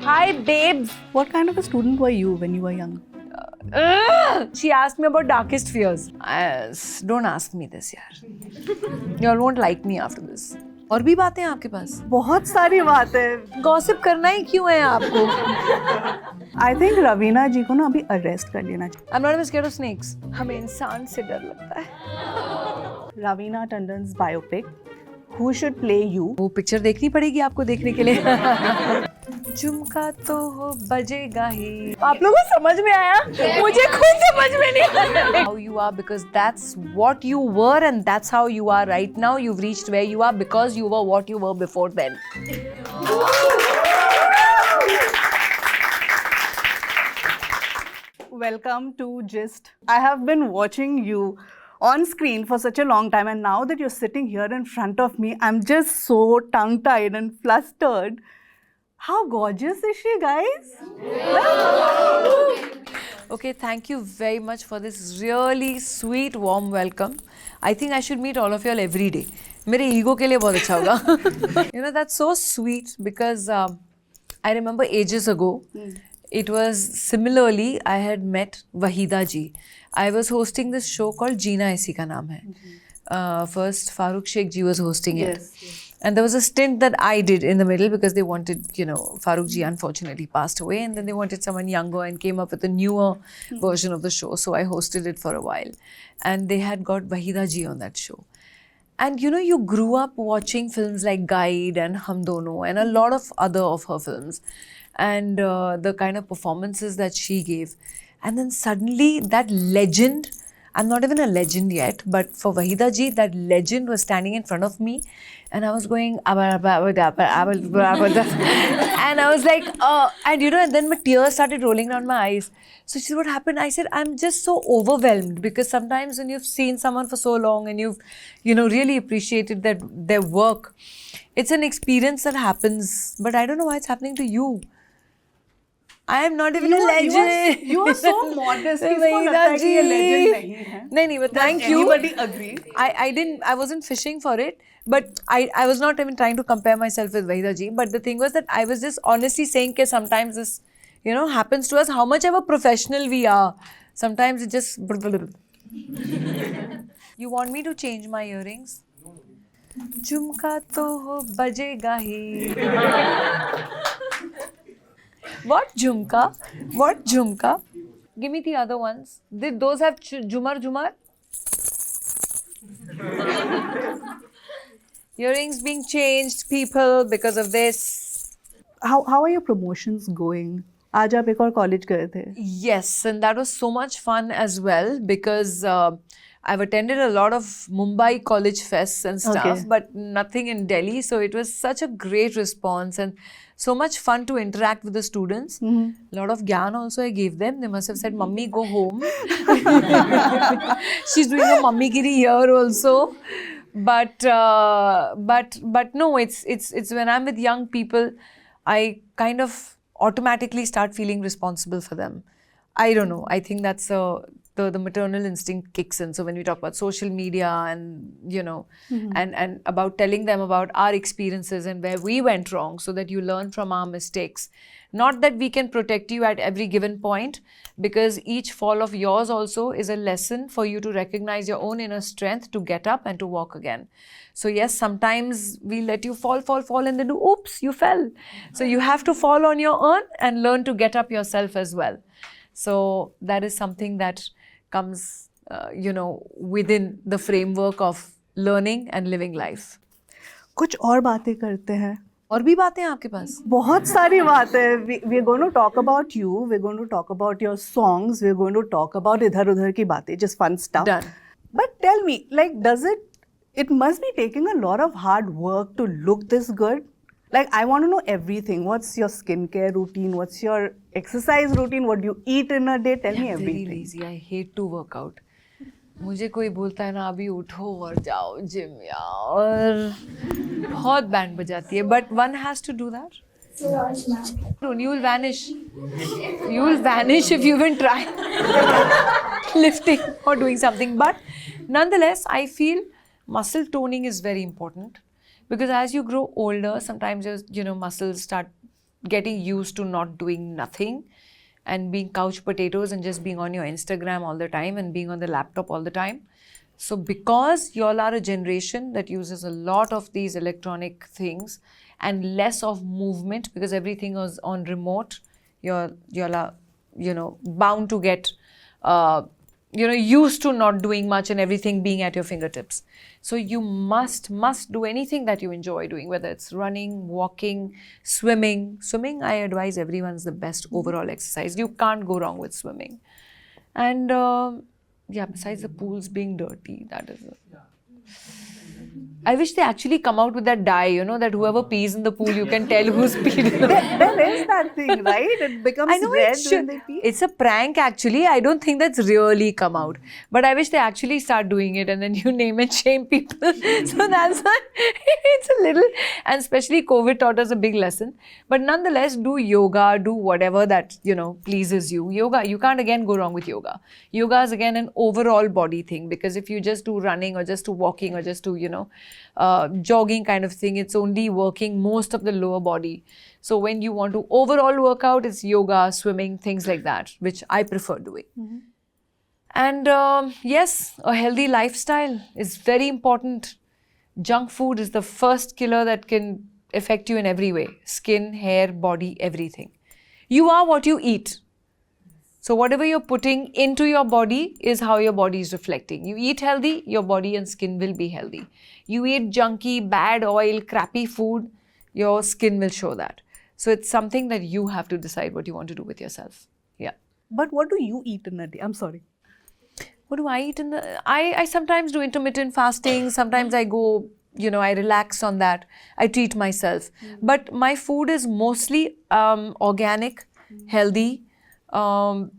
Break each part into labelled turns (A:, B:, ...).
A: Hi, babes.
B: What kind of a student were you when you were young?
A: She asked me about darkest fears. Don't ask me this, yaar. You all won't like me after this. और भी बातें हैं आपके पास?
B: बहुत सारी बातें.
A: Gossip करना ही क्यों है आपको?
B: I think रवीना जी को ना अभी arrest कर लेना चाहिए.
A: I'm not even scared of snakes. हमें इंसान से डर लगता है.
B: Raveena Tandon's biopic. Who should play you?
A: वो पिक्चर देखनी पड़ेगी आपको देखने के लिए. झुमका तो हो बजेगा ही. आप लोगों को समझ में आया? मुझे खुद समझ में नहीं आया. How you are because that's what you were and that's how you are right now. You've reached where you are because you were what you were before then.
B: Welcome to Jist. I have been watching you on screen for such a long time, and now that you're sitting here in front of me, I'm just so tongue-tied and flustered. How gorgeous is she, guys?
A: Okay, thank you very much for this really sweet, warm welcome. I think I should meet all of you all every day. मेरे ego के लिए बहुत अच्छा होगा. You know, that's so sweet because I remember ages ago, it was similarly, I had met Waheeda ji. I was hosting this show called Jeena Aisi Ka Naam Hai. First, Farooq Sheikh ji was hosting it.
B: Yes.
A: And there was a stint that I did in the middle because they wanted, you know, Farooq ji unfortunately passed away and then they wanted someone younger and came up with a newer version of the show. So I hosted it for a while. And they had got Waheeda ji on that show. And you know, you grew up watching films like Guide and Hum Dono and a lot of other of her films. And the kind of performances that she gave. And then suddenly that legend, I'm not even a legend yet, but for Waheeda ji, that legend was standing in front of me and I was going, and I was like, and you know, and then my tears started rolling down my eyes. So she said, what happened? I said, I'm just so overwhelmed because sometimes when you've seen someone for so long and you've, you know, really appreciated their work, it's an experience that happens, but I don't know why it's happening to you. I am not even a legend.
B: You are so modest. इसको लगता है कि ये legend नहीं है.
A: नहीं, but thank you.
B: Anybody agree?
A: I wasn't fishing for it, but I was not even trying to compare myself with Waheeda ji. But the thing was that I was just honestly saying that sometimes this, you know, happens to us. How much ever professional we are, sometimes it just. You want me to change my earrings? झुमका तो हो बजेगा ही. What jhumka? What jhumka? Give me the other ones. Did those have jumar? Earrings being changed, people, because of this.
B: How are your promotions going? आज आप एक और college गए थे.
A: Yes, and that was so much fun as well because I've attended a lot of Mumbai college fests and stuff, but nothing in Delhi. So it was such a great response and so much fun to interact with the students. A lot of gyan also I gave them. They must have said, "Mummy, go home." She's doing a mummygiri here also. But no, it's when I'm with young people, I kind of automatically start feeling responsible for them. I don't know. I think that's the maternal instinct kicks in. So when we talk about social media and, you know, and about telling them about our experiences and where we went wrong so that you learn from our mistakes. Not that we can protect you at every given point, because each fall of yours also is a lesson for you to recognize your own inner strength to get up and to walk again. So yes, sometimes we let you fall and then do, oops, you fell. So you have to fall on your own and learn to get up yourself as well. So that is something that comes, you know, within the framework of learning and living life.
B: कुछ और बातें करते हैं.
A: और भी बातें हैं आपके पास?
B: बहुत सारी बातें. We're going to talk about you. We're going to talk about your songs. We're going to talk about इधर-उधर की बातें, just fun stuff.
A: Done.
B: But tell me, like, it must be taking a lot of hard work to look this good? Like, I want to know everything. What's your skincare routine? What's your exercise routine? What do you eat in a day? Tell me everything.
A: Very lazy. I hate to work out. मुझे कोई बोलता है ना अभी उठो और जाओ gym यार, बहुत बैंड बजाती है. But one has to do that. You will vanish. You will vanish if you even try lifting or doing something. But nonetheless, I feel Muscle toning is very important because as you grow older, sometimes your muscles start getting used to not doing nothing and being couch potatoes and just being on your Instagram all the time and being on the laptop all the time. So because y'all are a generation that uses a lot of these electronic things and less of movement because everything is on remote, y'all are, bound to get, used to not doing much and everything being at your fingertips. So you must do anything that you enjoy doing, whether it's running, walking, swimming. Swimming, I advise everyone's the best overall exercise. You can't go wrong with swimming. And besides the pools being dirty, that is it. I wish they actually come out with that dye, that whoever pees in the pool, you can tell who's peed in the pool.
B: There is that thing, right? It becomes red when they pee.
A: It's a prank actually. I don't think that's really come out. But I wish they actually start doing it and then you name and shame people. So that's why it's a little, and especially COVID taught us a big lesson. But nonetheless, do yoga, do whatever that, pleases you. Yoga, you can't again go wrong with yoga. Yoga is again an overall body thing because if you just do running or just do walking or just do, jogging kind of thing, it's only working most of the lower body. So when you want to overall work out, it's yoga, swimming, things like that, which I prefer doing. Mm-hmm. And yes, a healthy lifestyle is very important. Junk food is the first killer that can affect you in every way. Skin, hair, body, everything. You are what you eat. So whatever you're putting into your body is how your body is reflecting. You eat healthy, your body and skin will be healthy. You eat junky, bad oil, crappy food, your skin will show that. So it's something that you have to decide what you want to do with yourself. Yeah.
B: But what do you eat in a day? I'm sorry.
A: What do I eat in the... I sometimes do intermittent fasting. Sometimes I go, I relax on that. I treat myself. But my food is mostly organic, healthy, and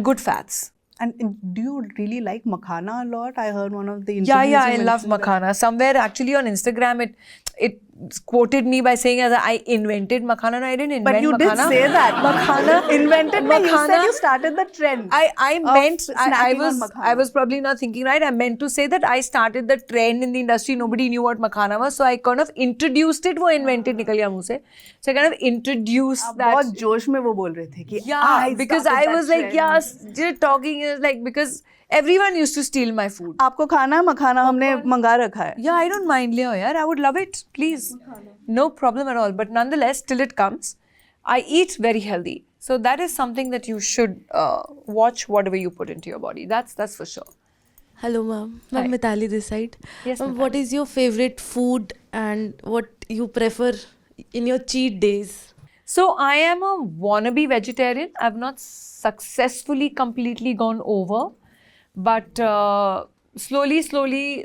A: good fats.
B: And do you really like makhana a lot? I heard one of the interviews.
A: Yeah, I love makhana. Somewhere actually on Instagram, it quoted me by saying as I invented makhana. No, I didn't invent makhana.
B: But you did say that.
A: Makhana.
B: Invented makhana. You said you started the trend.
A: I was probably not thinking right. I meant to say that I started the trend in the industry. Nobody knew what makhana was. So I kind of introduced it. वो invented निकल गया मुँह से. So I kind of introduced that.
B: बहुत जोश में वो बोल रहे थे कि
A: yeah, because I was like, yeah, talking is like because everyone used to steal my food.
B: आपको खाना है मखाना हमने मंगा रखा है.
A: Yeah, I don't mind Leo, yaar. I would love it, please. No problem at all. But nonetheless, till it comes, I eat very healthy. So that is something that you should watch whatever you put into your body. That's for sure.
C: Hello, ma'am. Ma'am, Mithali this side.
A: Yes,
C: ma'am, what is your favorite food and what you prefer in your cheat days?
A: So I am a wannabe vegetarian. I've not successfully completely gone over. But slowly,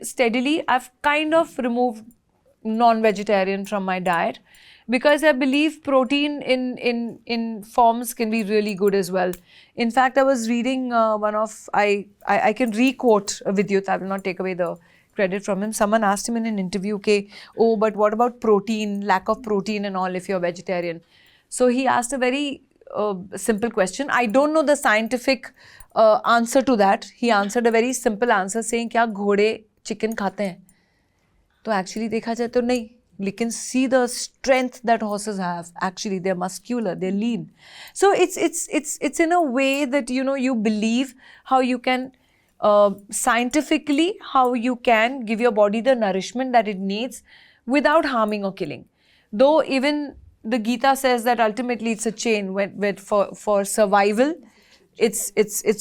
A: steadily, I've kind of removed non-vegetarian from my diet because I believe protein in forms can be really good as well. In fact, I was reading I can re-quote Vidyut. I will not take away the credit from him. Someone asked him in an interview, okay, but what about protein, lack of protein and all if you're vegetarian? So he asked a very simple question. I don't know the scientific answer to that. He answered a very simple answer saying, क्या घोड़े chicken खाते हैं? तो actually देखा जाए तो नहीं. You can see the strength that horses have. Actually, they're muscular, they're lean. So it's in a way that you believe how you can scientifically how you can give your body the nourishment that it needs without harming or killing. Though even the Gita says that ultimately it's a chain. When for survival, it's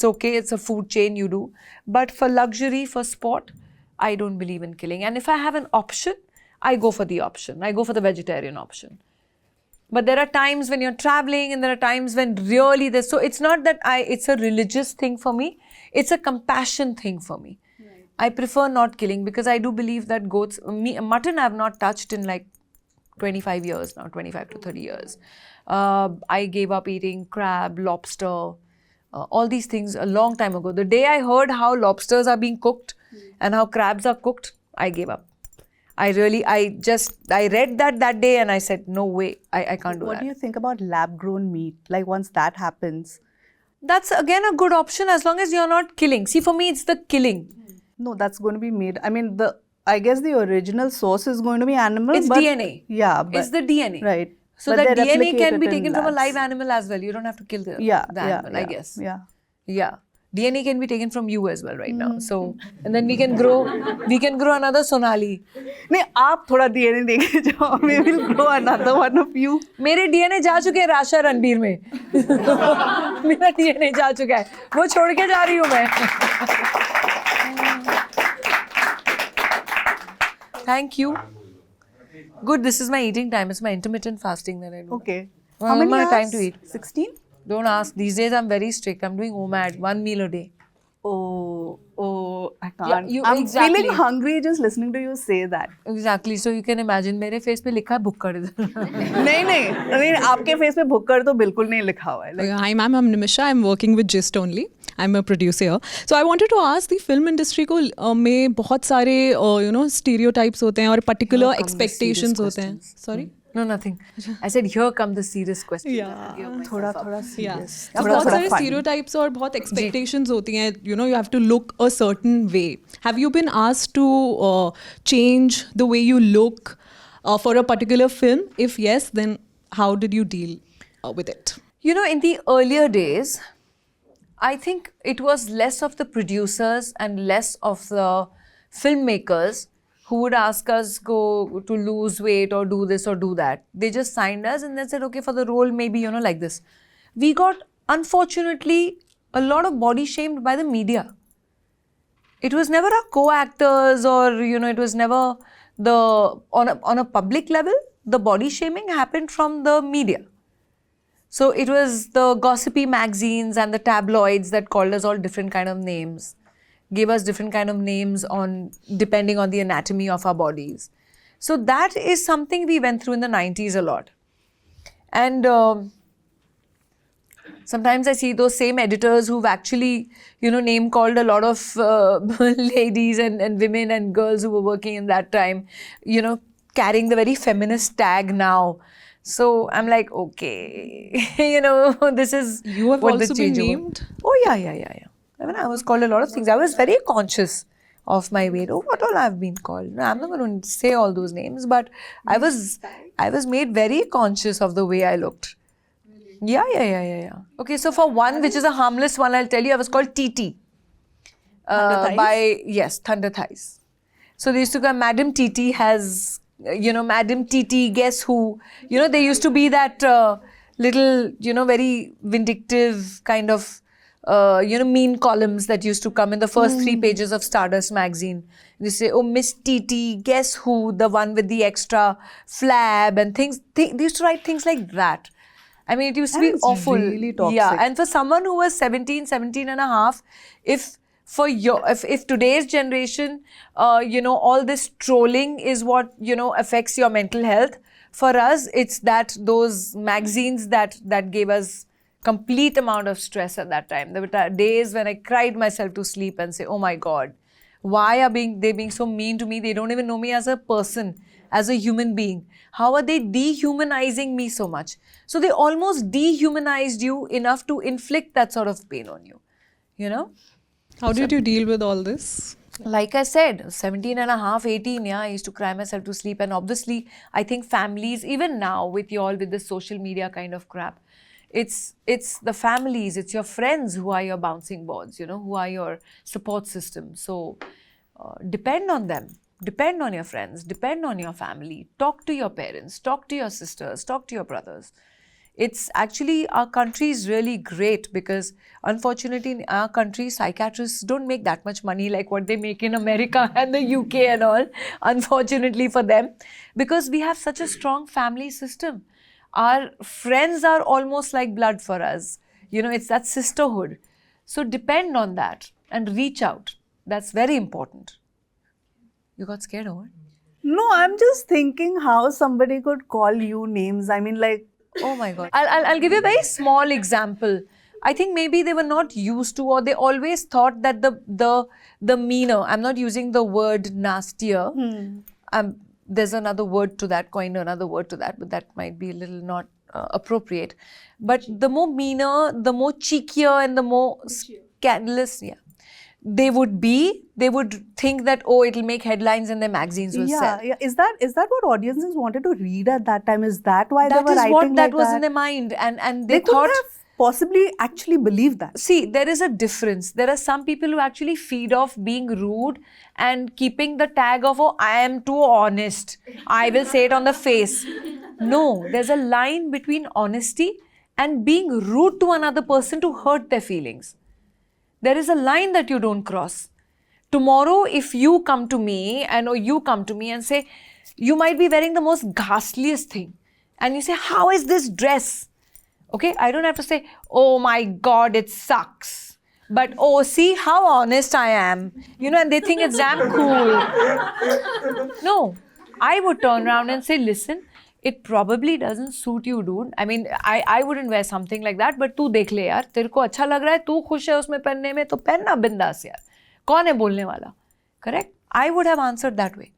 A: okay. It's a food chain you do. But for luxury, for sport, I don't believe in killing. And if I have an option, I go for the option. I go for the vegetarian option. But there are times when you're traveling and there are times when really there's... So it's not that it's a religious thing for me. It's a compassion thing for me. Right. I prefer not killing because I do believe that mutton I have not touched in like 25 years now, 25 to 30 years. I gave up eating crab, lobster, all these things a long time ago. The day I heard how lobsters are being cooked and how crabs are cooked, I gave up. I read that day and I said, no way, I can't do that.
B: What do you think about lab-grown meat? Like once that happens?
A: That's again a good option as long as you're not killing. See, for me, it's the killing.
B: No, that's going to be made. I mean, I guess the original source is going to be animal.
A: It's
B: but,
A: DNA.
B: Yeah, but,
A: It's the DNA.
B: Right.
A: So
B: But
A: that
B: they
A: DNA
B: replicate
A: can be
B: it in
A: taken from a
B: labs.
A: live animal as well. You don't have to kill the animal, I guess.
B: Yeah.
A: Yeah. DNA can be taken from you as well right now. So, and then we can grow another Sonali.
B: नहीं आप थोड़ा DNA देके जाओ. We will grow another one of you.
A: मेरे DNA जा चुके हैं राशा रणबीर में. मेरा DNA जा चुका है. वो छोड़ के जा रही हूँ मैं. Thank you. Good. This is my eating time. It's my intermittent fasting that I do.
B: Okay.
A: Well,
B: How many
A: I'm on a
B: hours?
A: time to eat.
B: 16?
A: Don't ask. These days I'm very strict. I'm doing OMAD, 1 meal a day.
B: Oh, I can't.
A: Yeah, you-
B: I'm
A: exactly.
B: feeling hungry just listening to you say that.
A: Exactly. So you can imagine. मेरे face पे लिखा है भुक्कड़ इधर.
B: नहीं, आपके face पे भुक्कड़ तो बिल्कुल नहीं लिखा हुआ है.
D: Hi ma'am, I'm Nimisha. I'm working with Jist only. I'm a producer here. So I wanted to ask the film industry को में बहुत सारे stereotypes होते हैं और particular
A: Here come the
D: expectations
A: serious
D: होते हैं.
A: questions.
D: Sorry?
A: No, nothing. I said here come the serious questions.
D: Yeah.
B: थोड़ा
D: Yeah.
B: serious.
D: So
B: थोड़ा
D: बहुत सारे
B: fun.
D: stereotypes और बहुत expectations होती हैं. You have to look a certain way. Have you been asked to change the way you look for a particular film? If yes, then how did you deal with it?
A: In the earlier days, I think it was less of the producers and less of the filmmakers who would ask us go to lose weight or do this or do that. They just signed us and then said, okay, for the role, maybe, like this. We got, unfortunately, a lot of body shamed by the media. It was never our co-actors or, it was never on a public level, the body shaming happened from the media. So it was the gossipy magazines and the tabloids that called us all different kind of names, gave us different kind of names depending on the anatomy of our bodies. So that is something we went through in the 90s a lot. And sometimes I see those same editors who've actually, name called a lot of ladies and women and girls who were working in that time, carrying the very feminist tag now. So I'm like, okay, this is
D: You have
A: what
D: also
A: the
D: been
A: changeover.
D: named?
A: Oh, yeah. I mean, I was called a lot of things. I was very conscious of my weight. Oh, what all I've been called. No, I'm not going to say all those names, but I was made very conscious of the way I looked. Yeah. Okay, so for one, which is a harmless one, I'll tell you, I was called TT. Thunder thighs. So they used to go, Madam TT has, Madam TT, guess who? There used to be that little, very vindictive kind of, mean columns that used to come in the first 3 pages of Stardust magazine. They say, oh, Miss TT, guess who? The one with the extra flab and things. They used to write things like that. I mean, it used to be awful.
B: Really toxic.
A: Yeah, and for someone who was 17 and a half, if today's generation, all this trolling is what, affects your mental health, for us, it's those magazines that gave us complete amount of stress at that time. There were days when I cried myself to sleep and say, oh my God, why are they being so mean to me? They don't even know me as a person, as a human being. How are they dehumanizing me so much? So they almost dehumanized you enough to inflict that sort of pain on you,
D: How did you deal with all this?
A: Like I said, 17 and a half, 18, I used to cry myself to sleep. And obviously, I think families, even now with the social media kind of crap, it's the families, it's your friends who are your bouncing boards, who are your support system. So depend on them, depend on your friends, depend on your family, talk to your parents, talk to your sisters, talk to your brothers. It's actually, our country is really great because unfortunately in our country, psychiatrists don't make that much money like what they make in America and the UK and all, unfortunately for them, because we have such a strong family system. Our friends are almost like blood for us. It's that sisterhood. So depend on that and reach out. That's very important. You got scared or what?
B: No, I'm just thinking how somebody could call you names. I mean, like,
A: oh my God. I'll give you a very small example. I think maybe they were not used to, or they always thought that the meaner, I'm not using the word nastier. There's another word to that, coined another word to that, but that might be a little not appropriate. But the more meaner, the more cheekier and the more scandalous, they would think that, oh, it'll make headlines and their magazines will sell.
B: Yeah. Is that what audiences wanted to read at that time? Is that why they
A: That
B: were
A: is
B: writing
A: what
B: like
A: that was
B: that?
A: in their mind, and
B: They
A: they thought.
B: could have possibly actually believed that.
A: See, there is a difference. There are some people who actually feed off being rude and keeping the tag of, oh, I am too honest, I will say it on the face. No, there's a line between honesty and being rude to another person to hurt their feelings. There is a line that you don't cross. Tomorrow, if you come to me and say, you might be wearing the most ghastliest thing, and you say, how is this dress? Okay, I don't have to say, oh my God, it sucks. But, oh, see how honest I am. And they think it's damn cool. No, I would turn around and say, listen, it probably doesn't suit you, dude. I mean, I wouldn't wear something like that, but तू देख ले यार, तेरे को अच्छा लग रहा है, तू खुश है उसमें पहनने में, तो पहनना बिंदास यार. कौन है बोलने वाला? Correct? I would have answered that way.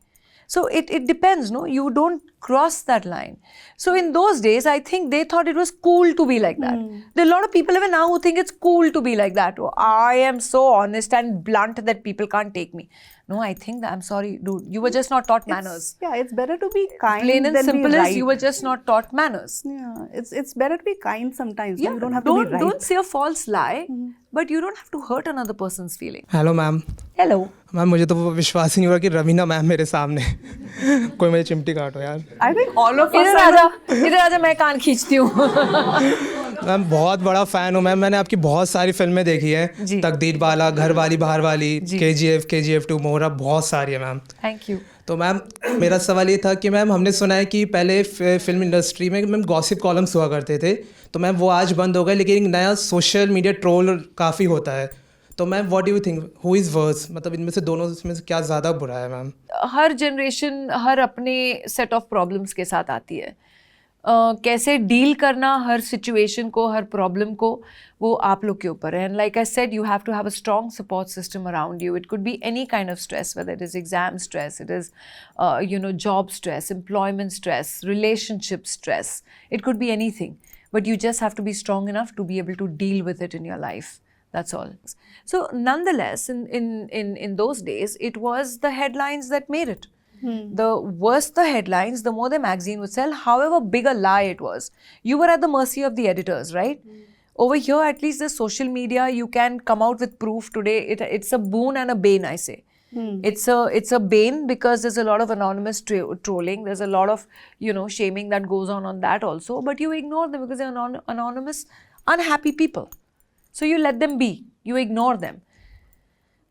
A: So it depends, no? You don't cross that line. So in those days, I think they thought it was cool to be like that. There are a lot of people even now who think it's cool to be like that. Oh, I am so honest and blunt that people can't take me. No, I think that, I'm sorry, dude, you were just not taught manners.
B: It's better to be kind
A: Plain and
B: than
A: simple
B: be
A: is
B: right.
A: you were just not taught manners.
B: Yeah, it's better to be kind sometimes.
A: Yeah,
B: You don't have to be right.
A: Don't say a false lie, but you don't have to hurt another person's feeling.
E: Hello ma'am.
A: Hello.
E: Ma'am मुझे तो वो विश्वास ही नहीं हो रहा कि Raveena ma'am मेरे सामने. कोई मुझे चिमटी काटो यार.
B: I think all of us
A: इधर आजा, मैं कान खींचती हूँ.
E: मैम बहुत बड़ा फ़ैन हूँ मैम. मैंने आपकी बहुत सारी फिल्में देखी हैं. तकदीर वाला, घर वाली, बाहर वाली, KGF 2, मोहरा, बहुत सारी है मैम.
A: Thank you.
E: तो मैम मेरा सवाल ये था कि मैम हमने सुना है कि पहले फिल्म इंडस्ट्री में मैम गॉसिप कॉलम्स हुआ करते थे, तो मैम वो आज बंद हो गए, लेकिन एक नया सोशल मीडिया ट्रोल काफ़ी होता है. तो ma'am what do you think, who is verse? मतलब इनमें से दोनों में से क्या ज़्यादा बुरा है मैम?
A: हर जनरेशन हर अपने सेट ऑफ प्रॉब्लम्स के साथ आती है. कैसे डील करना हर सिचुएशन को, हर प्रॉब्लम को, वो आप लोग के ऊपर है. And like I said, you have to have a strong support system around you. It could be any kind of stress, whether it is exam stress, it is job stress, employment stress, relationship stress. It could be anything, but you just have to be strong enough to be able to deal with it in your life. That's all. So nonetheless, in those days, it was the headlines that made it. The worse the headlines, the more the magazine would sell, however big a lie it was. You were at the mercy of the editors, right? Over here, at least the social media, you can come out with proof today. It's a boon and a bane, I say. It's a bane because there's a lot of anonymous trolling. There's a lot of, shaming that goes on that also. But you ignore them because they're anonymous, unhappy people. So you let them be. You ignore them.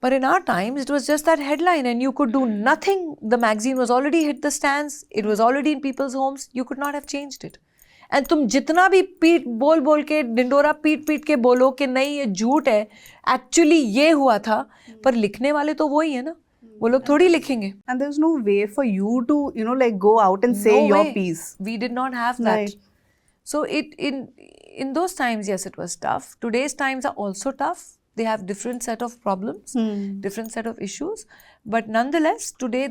A: But in our times, it was just that headline and you could do nothing. The magazine was already hit the stands. It was already in people's homes. You could not have changed it. And तुम जितना भी बोल के डिंडोरा पीट के बोलो कि नहीं ये झूठ है, actually ये हुआ था, पर लिखने वाले तो वही है ना, वो लोग थोड़ी लिखेंगे.
B: And there's no way for you to, go out and say
A: No
B: your
A: way.
B: piece.
A: We did not have that.
B: Right.
A: So in those times, yes, it was tough. Today's times are also tough. They have different set of problems, different set of issues. But nonetheless, today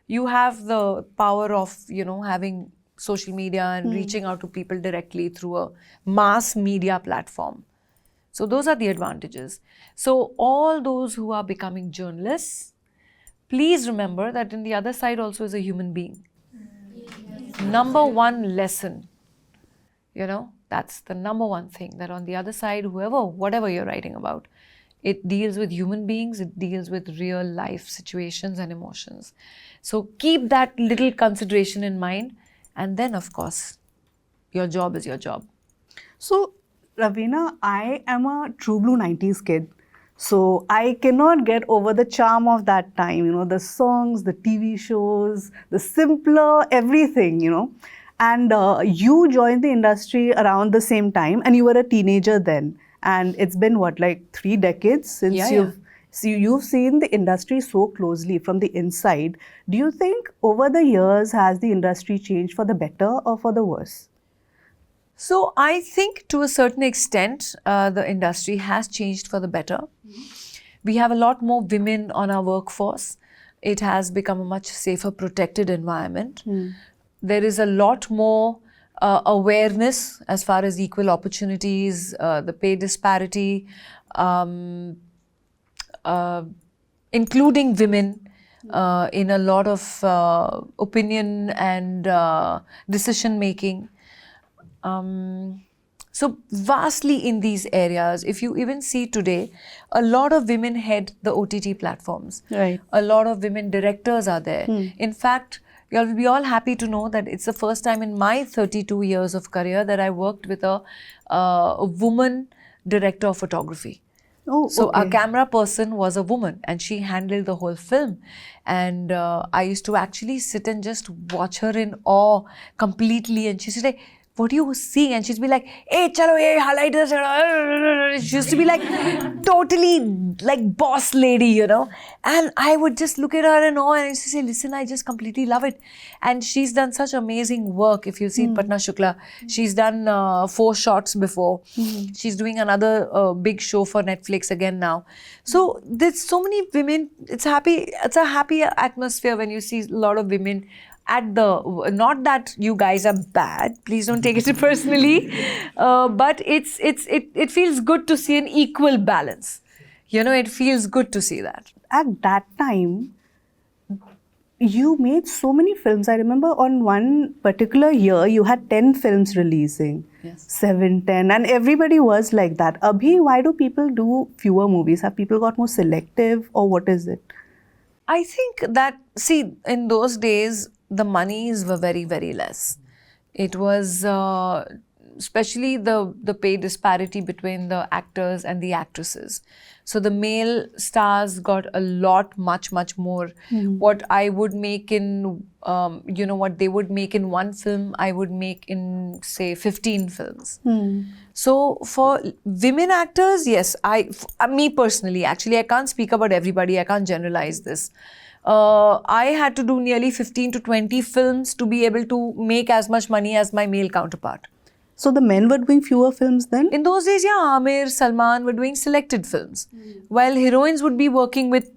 A: you have the power of, having social media and reaching out to people directly through a mass media platform. So those are the advantages. So all those who are becoming journalists, please remember that in the other side also is a human being. Number one lesson, that's the number one thing, that on the other side, whatever you're writing about, it deals with human beings, it deals with real life situations and emotions. So keep that little consideration in mind, and then of course, your job is your job.
B: So, Raveena, I am a true blue 90s kid. So, I cannot get over the charm of that time, the songs, the TV shows, the simpler everything, And you joined the industry around the same time, and you were a teenager then. And it's been, 3 decades since you've seen the industry so closely from the inside. Do you think over the years, has the industry changed for the better or for the worse?
A: So I think to a certain extent, the industry has changed for the better. We have a lot more women on our workforce. It has become a much safer, protected environment. There is a lot more awareness as far as equal opportunities, the pay disparity. including women in a lot of opinion and decision making. So vastly in these areas, if you even see today, a lot of women head the OTT platforms.
B: Right.
A: A lot of women directors are there. In fact, you'll be all happy to know that it's the first time in my 32 years of career that I worked with a woman director of photography.
B: Oh,
A: So
B: okay.
A: our camera person was a woman and she handled the whole film. And I used to actually sit and just watch her in awe completely. And she said, "Hey, what are you seeing?" And she'd be like, "Hey, chalo, hey, highlight this." She used to be like totally like boss lady, you know. And I would just look at her in awe and I used to say, "Listen, I just completely love it." And she's done such amazing work. If you see Patna Shukla, she's done 4 shots before. She's doing another big show for Netflix again now. So there's so many women. It's a happy atmosphere when you see a lot of women at the, not that you guys are bad, please don't take it personally, but it feels good to see an equal balance. You know, it feels good to see that.
B: At that time, you made so many films. I remember on one particular year, you had 10 films releasing.
A: Yes.
B: 7, 10, and everybody was like that. Abhi, why do people do fewer movies? Have people got more selective, or what is it?
A: I think that, see, in those days, the monies were very, very less. It was especially the pay disparity between the actors and the actresses. So the male stars got a lot, much more. What I would make in, what they would make in one film, I would make in, say, 15 films. So for women actors, yes, me personally, actually, I can't speak about everybody. I can't generalize this. I had to do nearly 15 to 20 films to be able to make as much money as my male counterpart.
B: So the men were doing fewer films then?
A: In those days, yeah, Amir, Salman were doing selected films, while heroines would be working with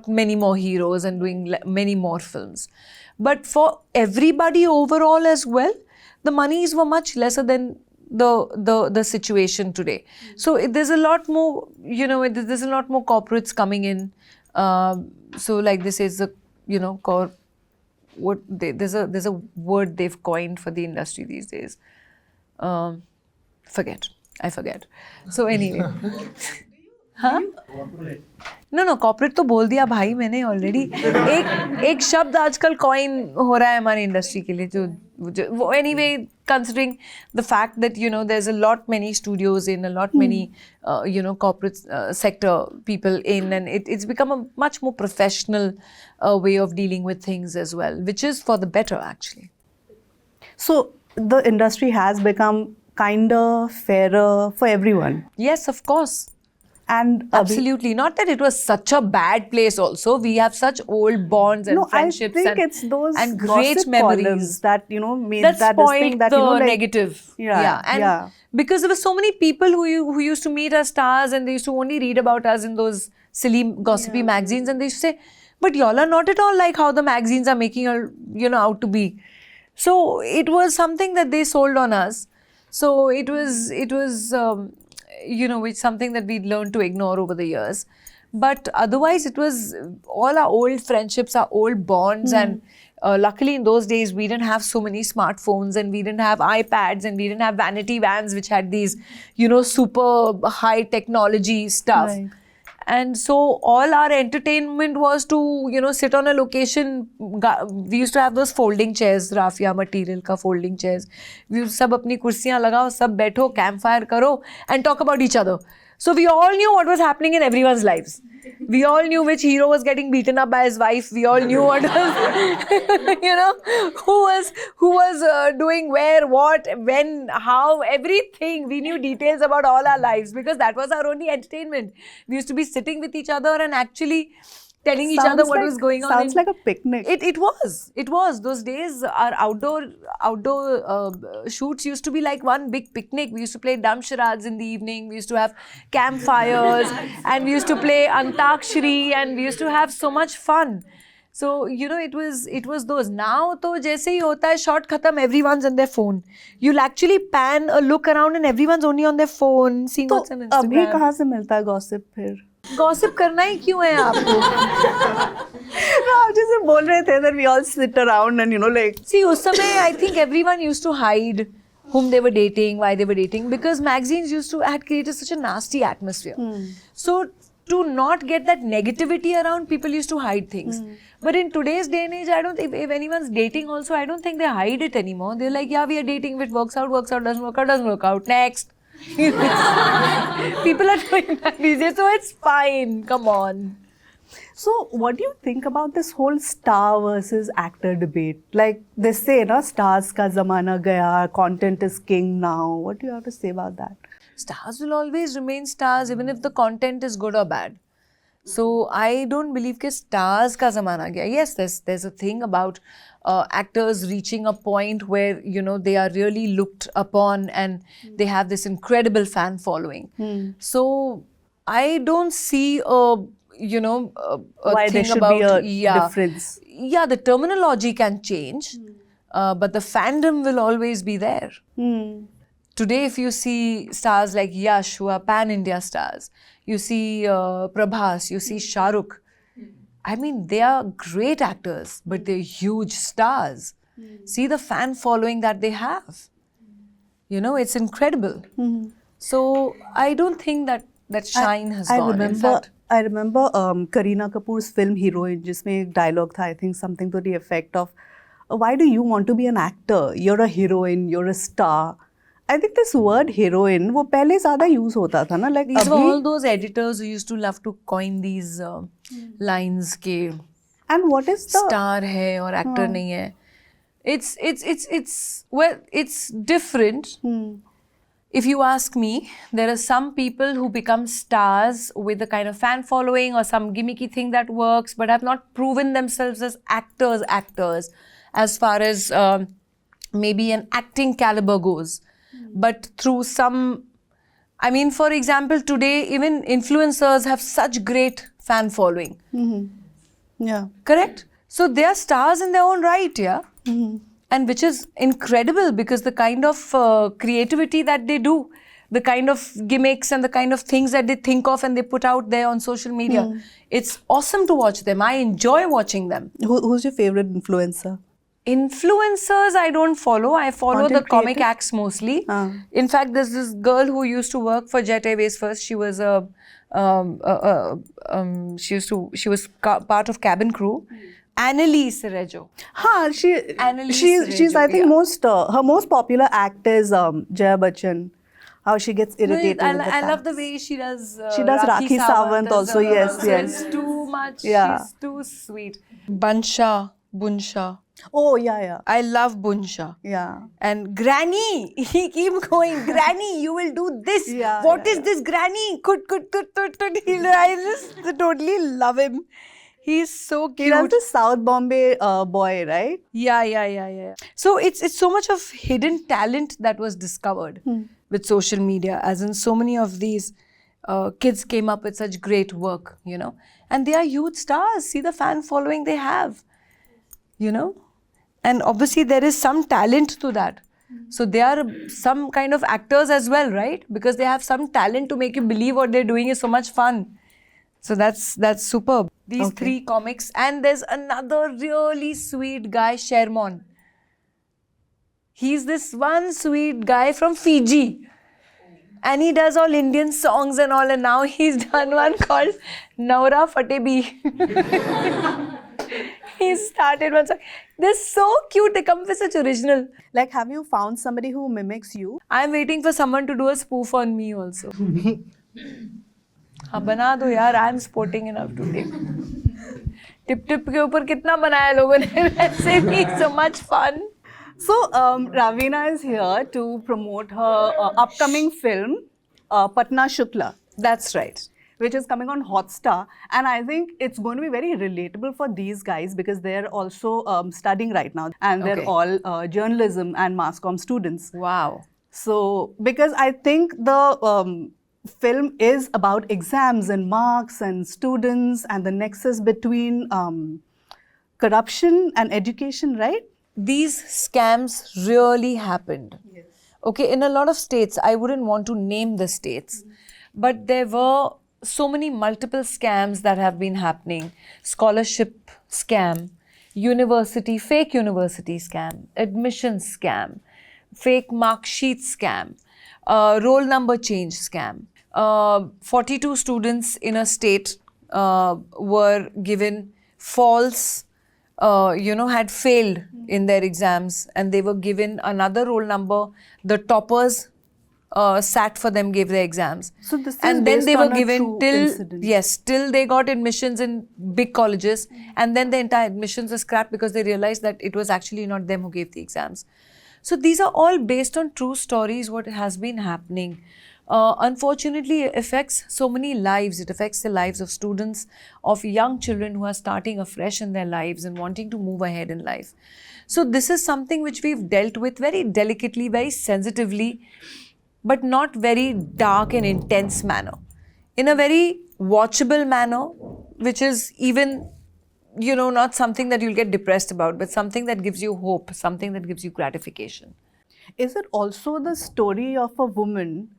A: many more heroes and doing many more films. But for everybody overall as well, the monies were much lesser than the situation today. So there's a lot more, there's a lot more corporates coming in. So like this is there's a word they've coined for the industry these days. I forget. So anyway. हाँ? No, corporate तो बोल दिया भाई मैंने already. एक शब्द आजकल coin हो रहा है हमारी industry के लिए जो anyway, considering the fact that there's a lot many studios in, a lot many corporate sector people in, and it's become a much more professional way of dealing with things as well, which is for the better actually.
B: So the industry has become kinder, fairer for everyone.
A: Yes, of course.
B: And
A: absolutely. Not that it was such a bad place also. We have such old bonds and friendships
B: I think it's those
A: and great
B: gossip
A: memories
B: columns that made
A: that
B: that
A: spoiled
B: thing that
A: the negative.
B: Yeah.
A: Because there were so many people who used to meet as stars and they used to only read about us in those silly gossipy magazines, and they used to say, "But y'all are not at all like how the magazines are making out to be." So it was something that they sold on us. So it was it's something that we learned to ignore over the years. But otherwise, it was all our old friendships, our old bonds. And luckily in those days, we didn't have so many smartphones and we didn't have iPads and we didn't have vanity vans, which had these, super high technology stuff.
B: Right.
A: And so all our entertainment was to, sit on a location. We used to have those folding chairs, raffia material ka folding chairs. We used to sab apni kursiyan lagao, sab baitho, campfire karo and talk about each other. So we all knew what was happening in everyone's lives. We all knew which hero was getting beaten up by his wife. We all knew what was, who was doing where, what, when, how, everything. We knew details about all our lives because that was our only entertainment. We used to be sitting with each other and actually telling each other what was going on.
B: Sounds like a picnic.
A: It was. Those days, our outdoor shoots used to be like one big picnic. We used to play dumb charades in the evening. We used to have campfires and we used to play Antakshari and we used to have so much fun. So, it was those. Now, to jaise hi hota hai, shot khatam, everyone's on their phone. You'll actually pan a look around and everyone's only on their phone, seeing what's on Instagram.
B: अभी कहाँ से मिलता है gossip फिर?
A: Gossip करना ही क्यों है आपको?
B: No, आप जैसे बोल रहे थे that we all sit around and like.
A: See, उस समय I think everyone used to hide whom they were dating, why they were dating, because magazines had created such a nasty atmosphere. So to not get that negativity around, people used to hide things. But in today's day and age, I don't think if anyone's dating also, I don't think they hide it anymore. They're like, yeah, we are dating, if it works out, doesn't work out, next. People are doing that these days, so it's fine. Come on.
B: So, what do you think about this whole star versus actor debate? Like they say, na, stars ka zamana gaya, content is king now. What do you have to say about that?
A: Stars will always remain stars, even if the content is good or bad. So I don't believe that stars ka zamana gaya. Yes, there's a thing about actors reaching a point where they are really looked upon and they have this incredible fan following. So I don't see a
B: Why
A: thing
B: there should
A: about
B: be a difference.
A: Yeah, the terminology can change, but the fandom will always be there. Today, if you see stars like Yash, who are pan-India stars, you see Prabhas, you see Shah Rukh. I mean, they are great actors, but they're huge stars. See the fan following that they have. It's incredible. So I don't think that shine has gone. In fact,
B: I remember Kareena Kapoor's film Heroine, जिसमें एक dialogue था, I think something to the effect of, why do you want to be an actor? You're a heroine, you're a star. I think this word heroine, वो पहले ज़्यादा use होता था ना, like
A: these were all those editors who used to love to coin these lines के
B: and what is the
A: star है और actor नहीं है. It's different. If you ask me, there are some people who become stars with a kind of fan following or some gimmicky thing that works, but have not proven themselves as actors as far as maybe an acting caliber goes. But through some, I mean, for example, today even influencers have such great fan following.
B: Yeah.
A: Correct? So they are stars in their own right, yeah? And which is incredible because the kind of creativity that they do, the kind of gimmicks and the kind of things that they think of and they put out there on social media, it's awesome to watch them. I enjoy watching them.
B: Who's your favorite influencer?
A: Influencers I don't follow. I follow
B: Content
A: the comic
B: creator?
A: acts mostly. In fact, there's this girl who used to work for Jet Airways first. She was she was part of cabin crew. Annalise Rejo.
B: हाँ, she's I think her most popular act is Jaya Bachchan. How she gets irritated with the
A: I love the
B: tax.
A: way she does.
B: She does Rakhi Sawant
A: as
B: also, yes.
A: It's too much.
B: Yeah.
A: She's too sweet. Bunsha.
B: Oh, yeah.
A: I love Bunsha.
B: Yeah.
A: And Granny, he keep going, Granny, you will do this.
B: Yeah,
A: What is this, Granny? Kut. I just totally love him. He's so cute.
B: He does the South Bombay boy, right?
A: Yeah. So it's so much of hidden talent that was discovered with social media, as in so many of these kids came up with such great work, and they are huge stars. See the fan following they have, and obviously there is some talent to that. So they are some kind of actors as well, right? Because they have some talent to make you believe what they're doing is so much fun. So that's superb. These three comics. And there's another really sweet guy, Sherman. He's this one sweet guy from Fiji. And he does all Indian songs and all. And now he's done one called Naura Fatebi. He started one song. They're so cute. They come with such original.
B: Like, have you found somebody who mimics you?
A: I'm waiting for someone to do a spoof on me also. हाँ बना दो यार, I am sporting enough to tip के ऊपर कितना बनाया लोगों ने वैसे भी so much fun.
B: So Raveena is here to promote her upcoming film Patna Shukla.
A: That's right.
B: Which is coming on Hotstar, and I think it's going to be very relatable for these guys because they're also studying right now and they're all journalism and mass comm students.
A: Wow.
B: So because I think the film is about exams and marks and students and the nexus between corruption and education, right?
A: These scams really happened. Yes. Okay, in a lot of states, I wouldn't want to name the states, but there were so many multiple scams that have been happening. Scholarship scam, fake university scam, admission scam, fake mark sheet scam, roll number change scam. 42 students in a state were given false, had failed in their exams, and they were given another roll number. The toppers sat for them, gave their exams.
B: So this is
A: and then
B: based
A: they were
B: on a
A: given
B: true
A: till
B: incident.
A: yes, till they got admissions in big colleges, and then the entire admissions were scrapped because they realized that it was actually not them who gave the exams. So these are all based on true stories, what has been happening. Unfortunately, it affects so many lives. It affects the lives of students, of young children who are starting afresh in their lives and wanting to move ahead in life. So this is something which we've dealt with very delicately, very sensitively, but not very dark and intense manner. In a very watchable manner, which is even, not something that you'll get depressed about, but something that gives you hope, something that gives you gratification.
B: Is it also the story of a woman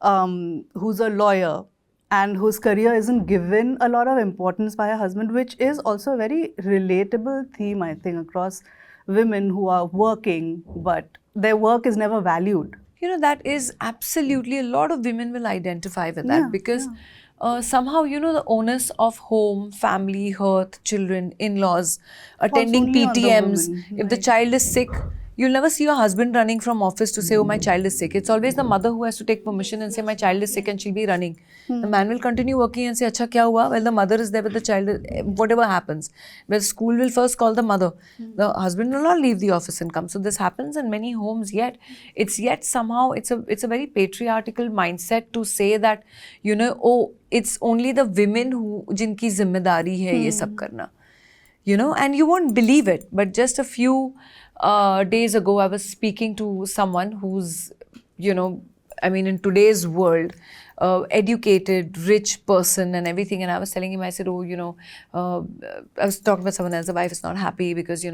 B: who's a lawyer and whose career isn't given a lot of importance by her husband, which is also a very relatable theme, I think, across women who are working, but their work is never valued?
A: That is absolutely, a lot of women will identify with that,
B: Yeah,
A: because somehow, the onus of home, family, hearth, children, in-laws, attending
B: only on the
A: PTMs.
B: woman,
A: If the
B: right.
A: child is sick, you'll never see your husband running from office to say, oh, my child is sick. It's always the mother who has to take permission and say, my child is sick, and she'll be running. The man will continue working and say, acha, kya hua? Well, the mother is there with the child, whatever happens. Well, school will first call the mother. The husband will not leave the office and come. So this happens in many homes, yet somehow it's a very patriarchal mindset to say that, oh, it's only the women who jinki zimmedari hai ye sab karna. And you won't believe it, but just a few days ago, I was speaking to someone who's, in today's world, educated, rich person and everything. And I was telling him, I said, oh, I was talking about someone else, the wife is not happy because,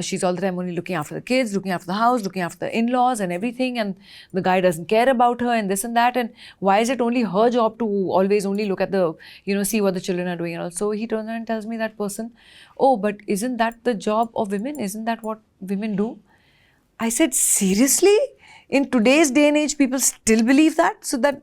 A: she's all the time only looking after the kids, looking after the house, looking after the in-laws and everything. And the guy doesn't care about her and this and that. And why is it only her job to always only look at the, see what the children are doing and all. So he turns around and tells me, that person, oh, but isn't that the job of women? Isn't that what women do? I said, seriously? In today's day and age, people still believe that? So that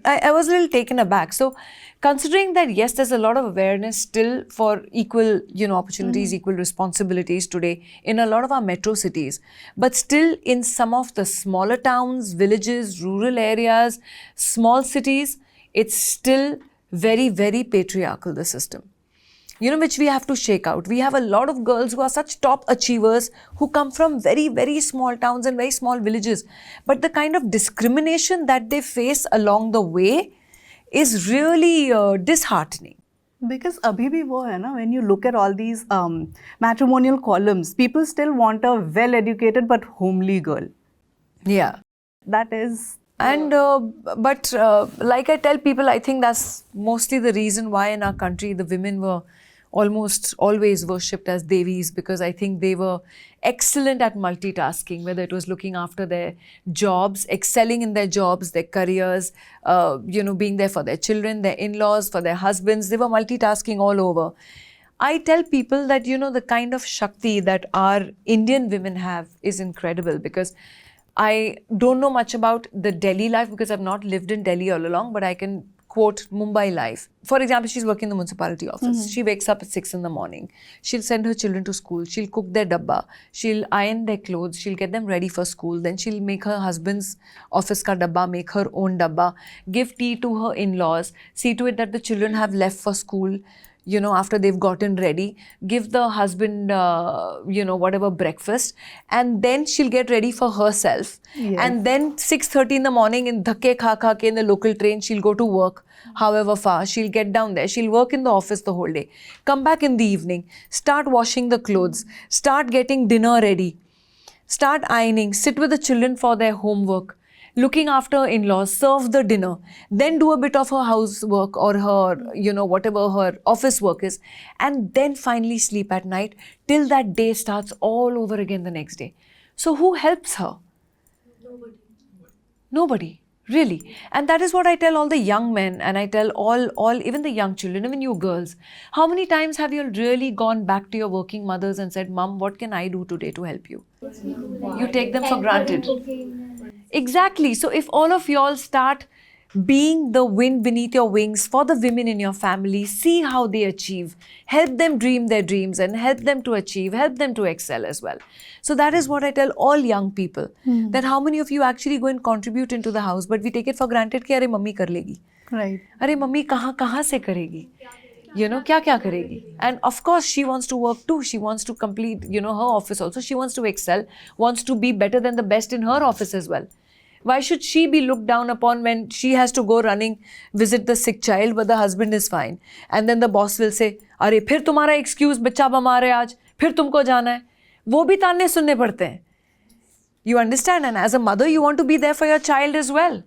A: I was a little taken aback. So considering that, yes, there's a lot of awareness still for equal, opportunities, equal responsibilities today in a lot of our metro cities. But still in some of the smaller towns, villages, rural areas, small cities, it's still very, very patriarchal, the system. Which we have to shake out. We have a lot of girls who are such top achievers who come from very, very small towns and very small villages. But the kind of discrimination that they face along the way is really disheartening.
B: Because abhi bhi wo hai na, when you look at all these matrimonial columns, people still want a well-educated but homely girl.
A: Yeah.
B: That is...
A: And, but like I tell people, I think that's mostly the reason why in our country the women were almost always worshipped as devis, because I think they were excellent at multitasking, whether it was looking after their jobs, excelling in their jobs, their careers, being there for their children, their in-laws, for their husbands. They were multitasking all over. I tell people that, the kind of Shakti that our Indian women have is incredible, because I don't know much about the Delhi life because I've not lived in Delhi all along, but I can quote Mumbai life. For example, she's working in the municipality office. She wakes up at 6 in the morning. She'll send her children to school. She'll cook their dabba. She'll iron their clothes. She'll get them ready for school. Then she'll make her husband's office ka dabba, make her own dabba, give tea to her in-laws, see to it that the children have left for school, after they've gotten ready, give the husband, whatever breakfast, and then she'll get ready for herself.
B: Yes.
A: And then 6:30 in the morning in dhakke kha ke in the local train, she'll go to work, however far. She'll get down there. She'll work in the office the whole day. Come back in the evening, start washing the clothes, start getting dinner ready, start ironing, sit with the children for their homework, looking after her in-laws, serve the dinner, then do a bit of her housework or her, whatever her office work is, and then finally sleep at night till that day starts all over again the next day. So who helps her? Nobody, Really. And that is what I tell all the young men, and I tell all even the young children, even you girls. How many times have you really gone back to your working mothers and said, Mom, what can I do today to help you? You take them for granted. Exactly. So if all of y'all start being the wind beneath your wings for the women in your family, see how they achieve, help them dream their dreams and help them to achieve, help them to excel as well. So that is what I tell all young people, that how many of you actually go and contribute into the house, but we take it for granted कि अरे mummy कर लेगी,
B: Right.
A: अरे mummy कहाँ से करेगी, you know, क्या करेगी. And of course she wants to work too, she wants to complete, you know, her office also, she wants to excel, wants to be better than the best in her office as well. Why should she be looked down upon when she has to go running, visit the sick child, but the husband is fine? And then the boss will say, अरे फिर तुम्हारा excuse, बच्चा बीमार है आज, फिर तुमको जाना है. वो भी ताने सुनने पड़ते हैं. You understand? And as a mother, you want to be there for your child as well.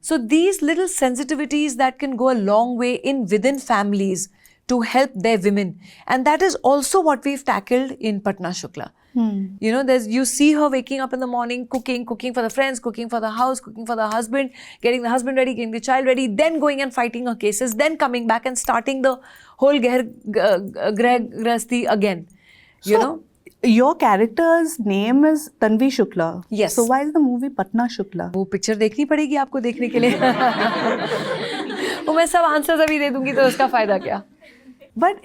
A: So these little sensitivities that can go a long way within families to help their women. And that is also what we've tackled in Patna Shukla. You know, you see her waking up in the morning, cooking for the friends, cooking for the house, cooking for the husband, getting the husband ready, getting the child ready, then going and fighting her cases, then coming back and starting the whole grahasti again. You know?
B: Your character's name is Tanvi Shukla.
A: Yes.
B: So why is the movie Patna Shukla?
A: वो picture देखनी पड़ेगी आपको देखने के लिए. वो मैं सब आंसर्स अभी दे दूंगी तो उसका फायदा क्या?
B: But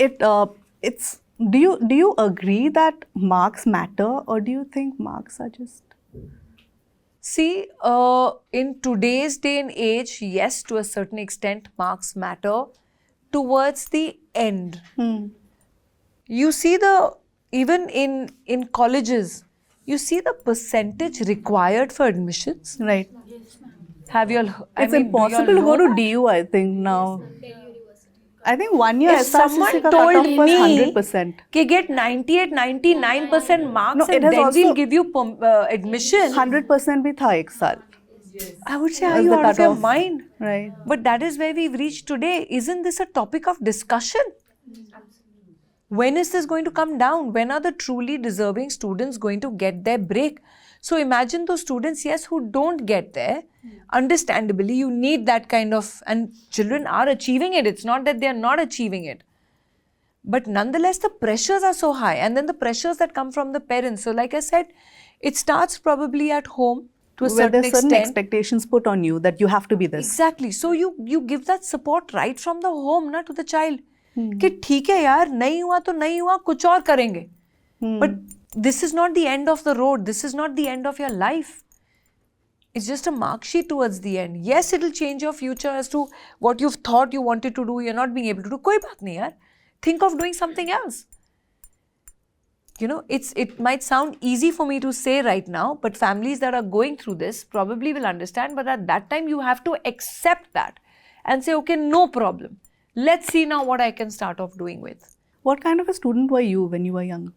B: it's. Do you agree that marks matter, or do you think marks are just?
A: See, in today's day and age, yes, to a certain extent, marks matter. Towards the end, you see even in colleges, you see the percentage required for admissions.
B: Right.
A: Have you all?
B: It's impossible to go to DU, I think now. I think 1 year
A: If someone
B: SRCC ka
A: told
B: cutoff was
A: me
B: 100%.
A: कि get 98, 99% marks
B: No,
A: and
B: it has
A: then
B: also-
A: we'll give you admission,
B: 100% bhi tha ek saal.
A: I would say, are
B: That's
A: you
B: the
A: out of your
B: cutoff.
A: mind?
B: Right.
A: But that is where we've reached today. Isn't this a topic of discussion? When is this going to come down? When are the truly deserving students going to get their break? So imagine those students, yes, who don't get there. Understandably, you need that kind of, and children are achieving it. It's not that they are not achieving it. But nonetheless, the pressures are so high. And then the pressures that come from the parents. So like I said, it starts probably at home to a
B: Where
A: certain
B: there's certain
A: extent.
B: expectations put on you that you have to be this.
A: Exactly. So you give that support right from the home na, to the child. कि ठीक है यार, नहीं हुआ तो नहीं हुआ, कुछ और करेंगे. But this is not the end of the road. This is not the end of your life. It's just a mark sheet towards the end. Yes, it will change your future as to what you've thought you wanted to do, you're not being able to do. कोई बात नहीं यार. Think of doing something else. You know, it might sound easy for me to say right now, but families that are going through this probably will understand. But at that time, you have to accept that and say, okay, no problem. Let's see now what I can start off doing with.
B: What kind of a student were you when you were young?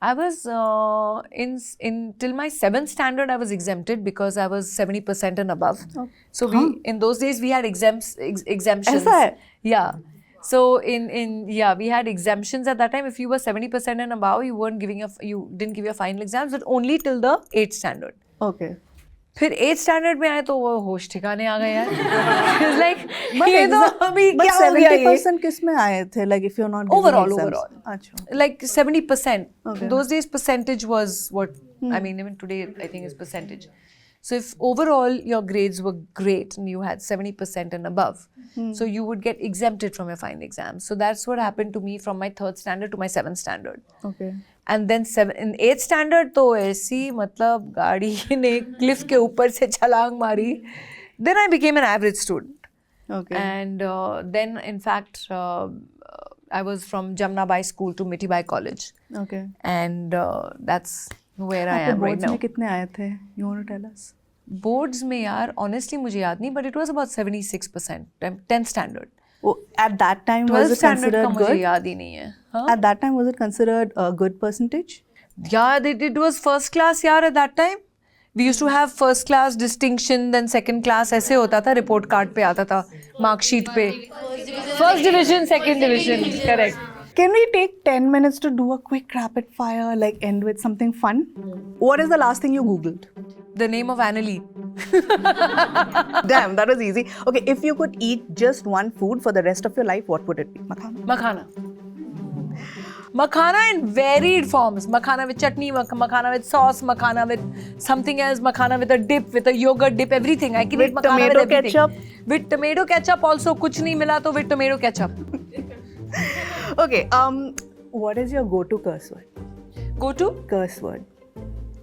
A: I was in till my 7th standard I was exempted because I was 70% and above.
B: Oh.
A: So in those days we had exemptions.
B: ऐसा है?
A: Yeah. So we had exemptions at that time. If you were 70% and above, you didn't give your final exams, but only till the 8th standard.
B: Okay.
A: फिर 8th standard में आए तो वो होश ठिकाने आ गए यार. It's like ये तो अभी
B: But
A: क्या हो गया ये?
B: 70% किस में आए थे? Like if you're not giving
A: Overall.
B: अच्छा.
A: Like 70%.
B: Okay.
A: Those days percentage was what, I mean even today I think is percentage. So if overall your grades were great and you had 70% and above, so you would get exempted from your final exams. So that's what happened to me from my 3rd standard to my 7th standard.
B: Okay.
A: And then in 8th standard तो ऐसी मतलब गाड़ी ने cliff के ऊपर से छलांग मारी. Then I became an average student.
B: Okay.
A: And then in fact I was from Jamnabai school to Mitibai college.
B: Okay.
A: And that's where I am right
B: boards
A: now.
B: में कितने आए थे? You want to tell us?
A: Boards में यार honestly मुझे याद नहीं, but it was about 76%. 10th standard.
B: Oh, at that time, was
A: 12th
B: it
A: standard का
B: considered
A: मुझे
B: good?
A: याद ही नहीं है. हाँ?
B: At that time, was it considered a good percentage?
A: Yeah, it was first class यार at that time. We used to have first class distinction, then second class ऐसे होता था, report card पे आता था, mark sheet पे. First division, second division, correct.
B: Can we take 10 minutes to do a quick rapid fire, like end with something fun? What is the last thing you Googled?
A: The name of Annalie.
B: Damn, that was easy. Okay, if you could eat just one food for the rest of your life, what would it be? Makhana.
A: Makhana. Makhana in varied forms. Makhana with chutney, makhana with sauce, makhana with something else, makhana with a dip, with a yogurt dip, everything. I can
B: With
A: eat makhana with
B: tomato
A: everything.
B: ketchup?
A: With tomato ketchup also. Kuch nahi mila to with tomato ketchup.
B: Okay, what is your go-to curse word?
A: Go to
B: Curse word.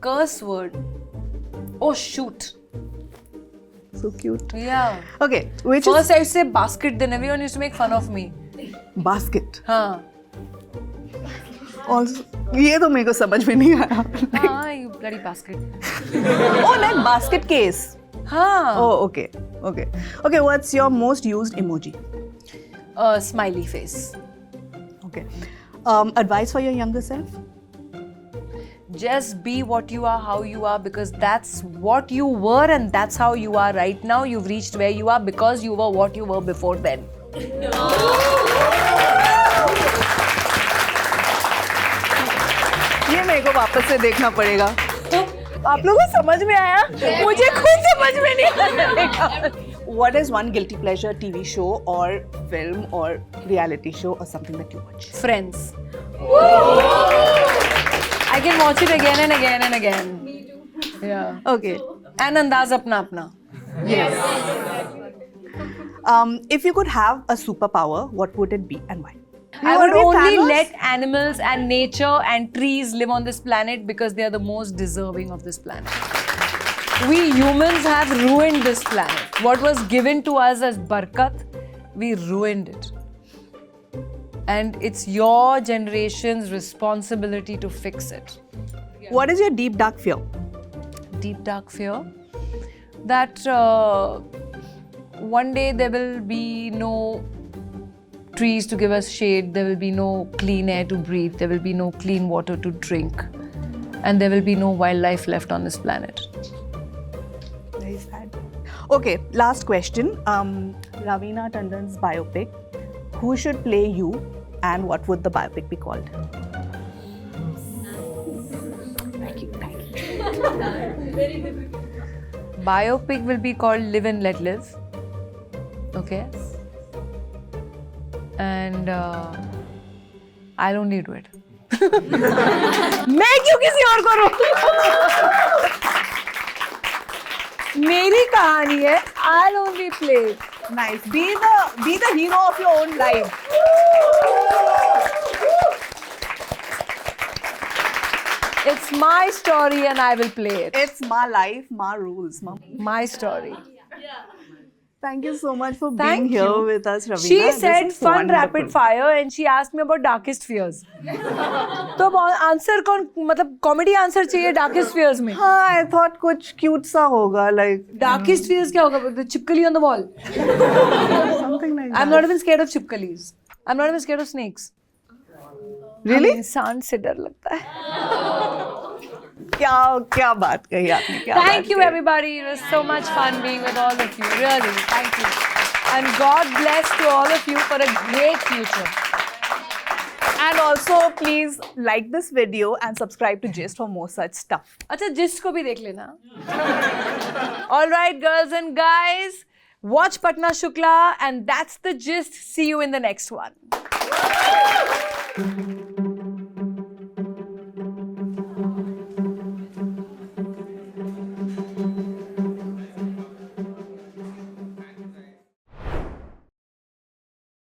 A: curse word. Oh shoot.
B: So cute.
A: Yeah.
B: Okay, which
A: First I used to say basket, then everyone used to make fun of me.
B: is basket?
A: हाँ.
B: Also, ये तो मेरे को समझ में नहीं आया.
A: हाँ, you bloody basket.
B: Oh, like basket case.
A: हाँ.
B: Oh, okay. Okay, what's your most used emoji?
A: Smiley face.
B: Okay. Advice for your younger self?
A: Just be what you are, how you are, because that's what you were and that's how you are right now. You've reached where you are because you were what you were before then.
B: ये मेरे को वापस से देखना पड़ेगा. आप लोगों को समझ में आया?
A: मुझे खुद समझ में नहीं आया.
B: What is one guilty pleasure TV show or film or reality show or something that you watch?
A: Friends. I can watch it again and again and again. Me too. Yeah.
B: Okay.
A: And Andaz Apna Apna.
B: If you could have a superpower, what would it be and why?
A: I
B: You
A: would
B: wanna be
A: only
B: Thanos?
A: let animals and nature and trees live on this planet because they are the most deserving of this planet. We humans have ruined this planet. What was given to us as barakat, we ruined it. And it's your generation's responsibility to fix it.
B: What is your deep dark fear?
A: Deep dark fear that one day there will be no trees to give us shade, there will be no clean air to breathe, there will be no clean water to drink, and there will be no wildlife left on this planet.
B: Very sad. Okay, last question. Raveena Tandon's biopic. Who should play you and what would the biopic be called? Thank you.
A: Biopic will be called Live and Let Live. Okay? And I'll only do it. मैं क्यों किसी और को रोकूं? मेरी कहानी है. I'll only play it.
B: Nice. Be the hero of your own life.
A: It's my story and I will play it.
B: It's my life, my rules, mom.
A: My story.
B: Thank you so much for
A: Thank
B: being here
A: you.
B: with us, Raveena.
A: She
B: This
A: said
B: is
A: fun
B: wonderful.
A: rapid fire and she asked me about darkest fears. तो अब answer कौन मतलब comedy answer चाहिए darkest fears में?
B: हाँ, I thought कुछ cute सा होगा, like
A: Darkest fears क्या होगा? The chipkali on the wall.
B: something like that.
A: I'm not even scared of chipkalis. I'm not even scared of snakes.
B: Really?
A: हमें इंसान से डर लगता है.
B: क्या बात कही आपने? क्या
A: Thank
B: बात
A: you
B: कही?
A: everybody. It was so much fun being with all of you. Really, thank you. And God bless to all of you for a great future.
B: And also, please like this video and subscribe to Jist for more such stuff.
A: अच्छा gist को भी देख लेना. All right, girls and guys, watch Patna Shukla, and that's the gist. See you in the next one.